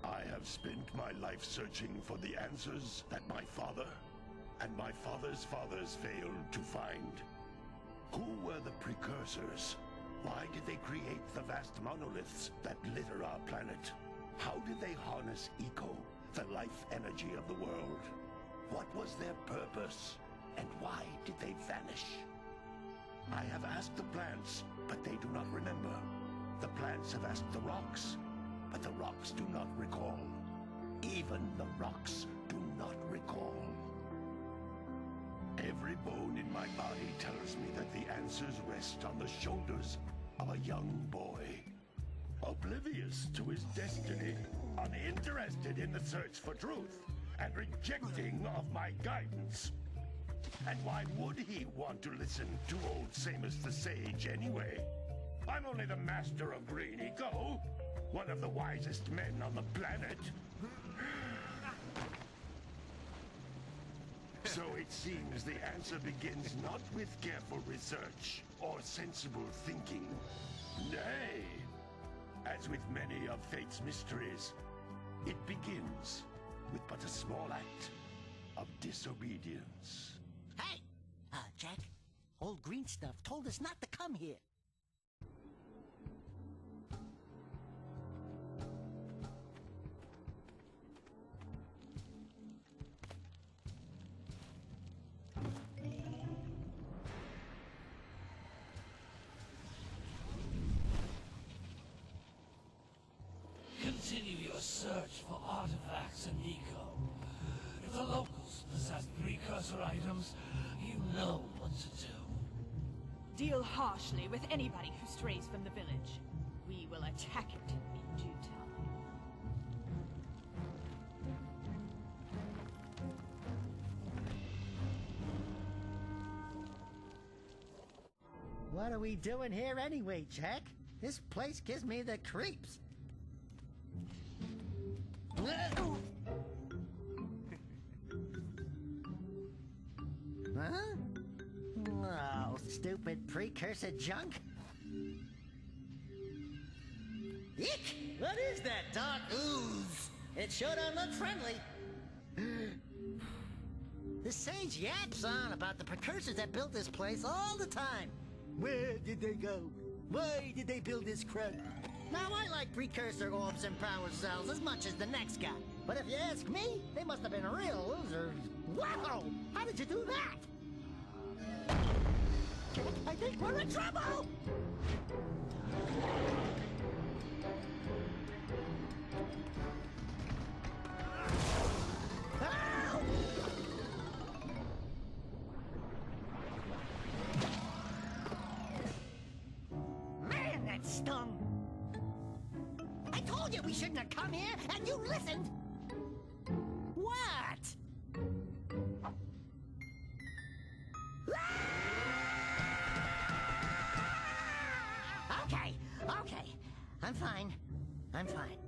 I have spent my life searching for the answers that my father and my father's fathers failed to find. Who were the Precursors? Why did they create the vast monoliths that litter our planet? How did they harness eco, the life energy of the world? What was their purpose? And why did they vanish? I have asked the plants, but they do not remember. The plants have asked the rocks, but the rocks do not recall. Even the rocks do not recall. Every bone in my body tells me that the answers rest on the shoulders of a young boy. Oblivious to his destiny, uninterested in the search for truth, and rejecting of my guidance. And why would he want to listen to old Samus the Sage anyway? I'm only the master of green eco, one of the wisest men on the planet. So it seems the answer begins not with careful research or sensible thinking. Nay, as with many of fate's mysteries, it begins with but a small act of disobedience. Hey! Jack, old green stuff told us not to come here. Continue your search for artifacts and eco. If the locals possess precursor items, you know what to do. Deal harshly with anybody who strays from the village. We will attack it in due time. What are we doing here anyway, Jack? This place gives me the creeps. Huh? Oh, stupid precursor junk. Eek! What is that dark ooze? It sure don't look friendly. The sage yaps on about the precursors that built this place all the time. Where did they go? Why did they build this crap? Now, I like precursor orbs and power cells as much as the next guy. But if you ask me, they must have been real losers. Wow! How did you do that? Jack, I think we're in trouble! Ow! Man, that stung! I told you we shouldn't have come here, and you listened! What? Okay. I'm fine.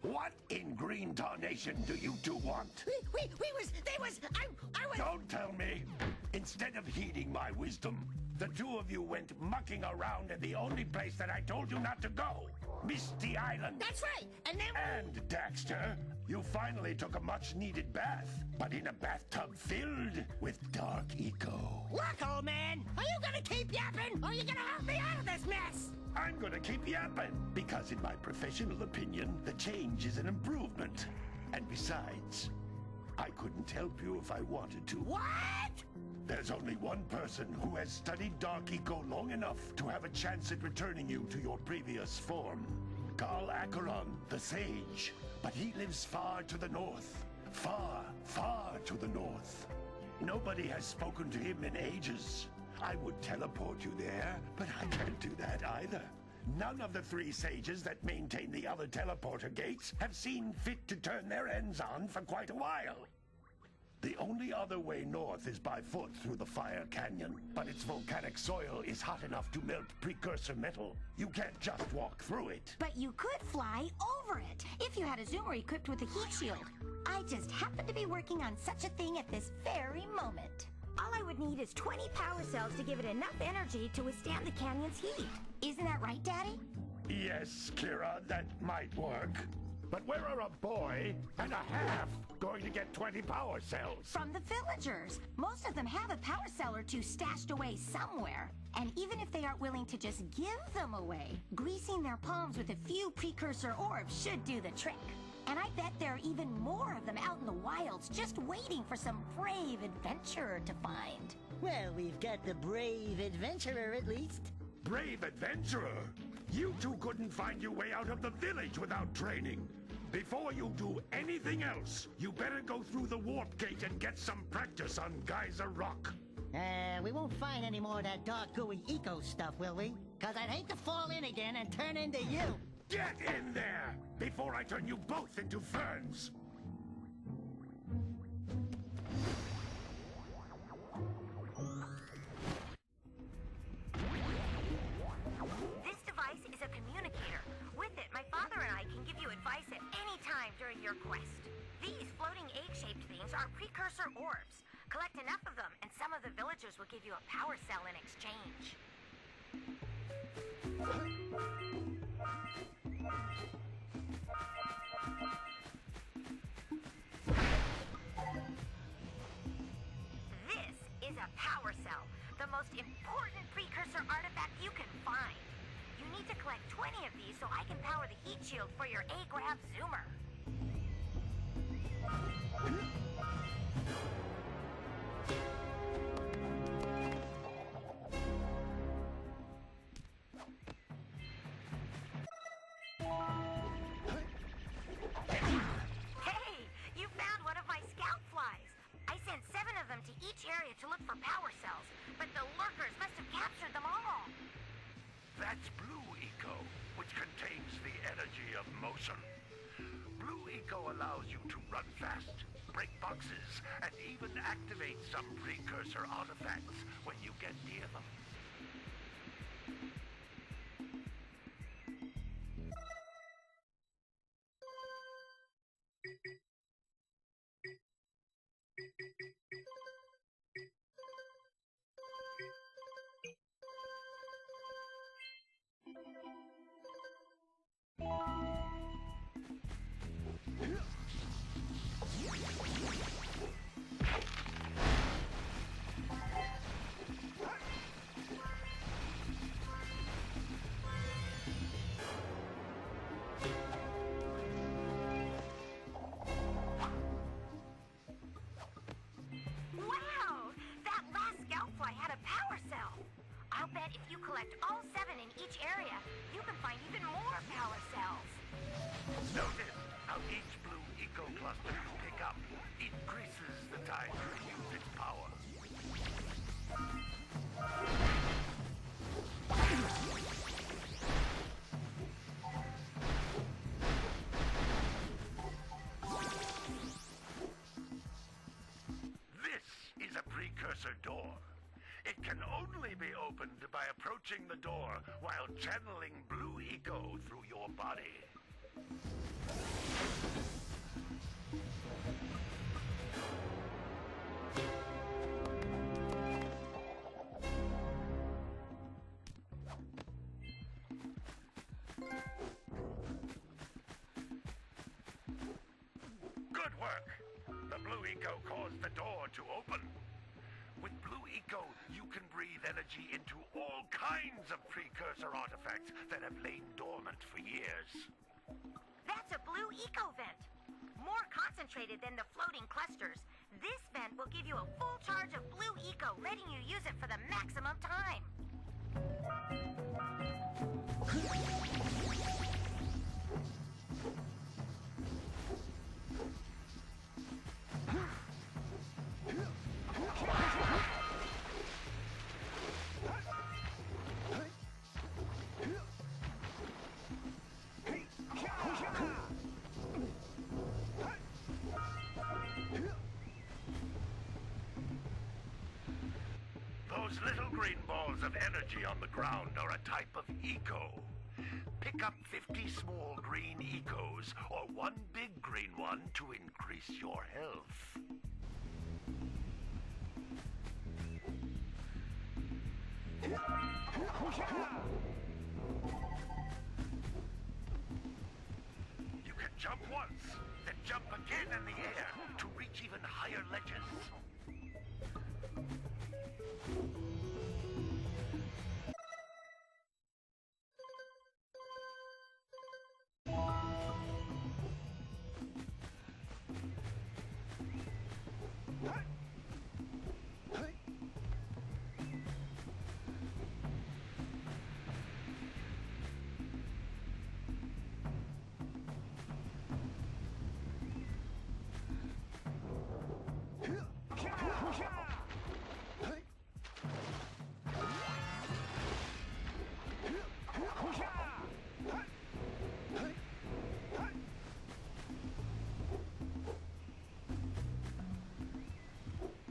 What in green tarnation do you two want? I was... Don't tell me! Instead of heeding my wisdom, the two of you went mucking around in the only place that I told you not to go! Misty Island! That's right! And then... And, Daxter, you finally took a much-needed bath, but in a bathtub filled with dark eco. Look, old man! Are you gonna keep yapping, or are you gonna help me out of this mess? I'm gonna keep yapping, because in my professional opinion, the change is an improvement. And besides, I couldn't help you if I wanted to. What? There's only one person who has studied Dark Eco long enough to have a chance at returning you to your previous form. Carl Acheron, the Sage. But he lives far to the north. Far, far to the north. Nobody has spoken to him in ages. I would teleport you there, but I can't do that either. None of the three sages that maintain the other teleporter gates have seen fit to turn their ends on for quite a while. The only other way north is by foot through the Fire Canyon, but its volcanic soil is hot enough to melt precursor metal. You can't just walk through it. But you could fly over it if you had a zoomer equipped with a heat shield. I just happen to be working on such a thing at this very moment. All I would need is 20 power cells to give it enough energy to withstand the canyon's heat. Isn't that right, Daddy? Yes, Kira, that might work. But where are a boy and a half going to get 20 power cells? From the villagers. Most of them have a power cell or two stashed away somewhere. And even if they aren't willing to just give them away, greasing their palms with a few precursor orbs should do the trick. And I bet there are even more of them out in the wilds just waiting for some brave adventurer to find. Well, we've got the brave adventurer at least. Brave adventurer? You two couldn't find your way out of the village without training. Before you do anything else, you better go through the warp gate and get some practice on Geyser Rock. We won't find any more of that dark gooey eco stuff, will we? 'Cause I'd hate to fall in again and turn into you. Get in there before I turn you both into ferns. This device is a communicator. With it, my father and I can give you advice at any time during your quest. These floating egg-shaped things are precursor orbs. Collect enough of them, and some of the villagers will give you a power cell in exchange. This is a power cell, the most important precursor artifact you can find. You need to collect 20 of these so I can power the heat shield for your A-Grab zoomer. Hey, you found one of my scout flies. I sent 7 of them to each area to look for power cells, but the lurkers must have captured them all. That's Blue Eco, which contains the energy of motion. Blue Eco allows you to run fast, break boxes, and even activate some precursor artifacts when you get near them. Wow! That last scout fly had a power cell. I'll bet if you collect all 7 in each area, you can find even more power cells. Notice how each Blue Eco cluster you pick up increases the time you use its power. This is a precursor door. It can only be opened by approaching the door while channeling Blue Eco through your body. Good work! The Blue Eco caused the door to open. With Blue Eco, you can breathe energy into all kinds of precursor artifacts that have lain dormant for years. That's a Blue Eco vent. More concentrated than the floating clusters. This vent will give you a full charge of Blue Eco, letting you use it for the maximum time. Those little green balls of energy on the ground are a type of eco. Pick up 50 small green ecos, or one big green one to increase your health. You can jump once, then jump again in the air to reach even higher ledges.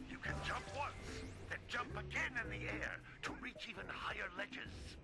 You can jump once, then jump again in the air to reach even higher ledges.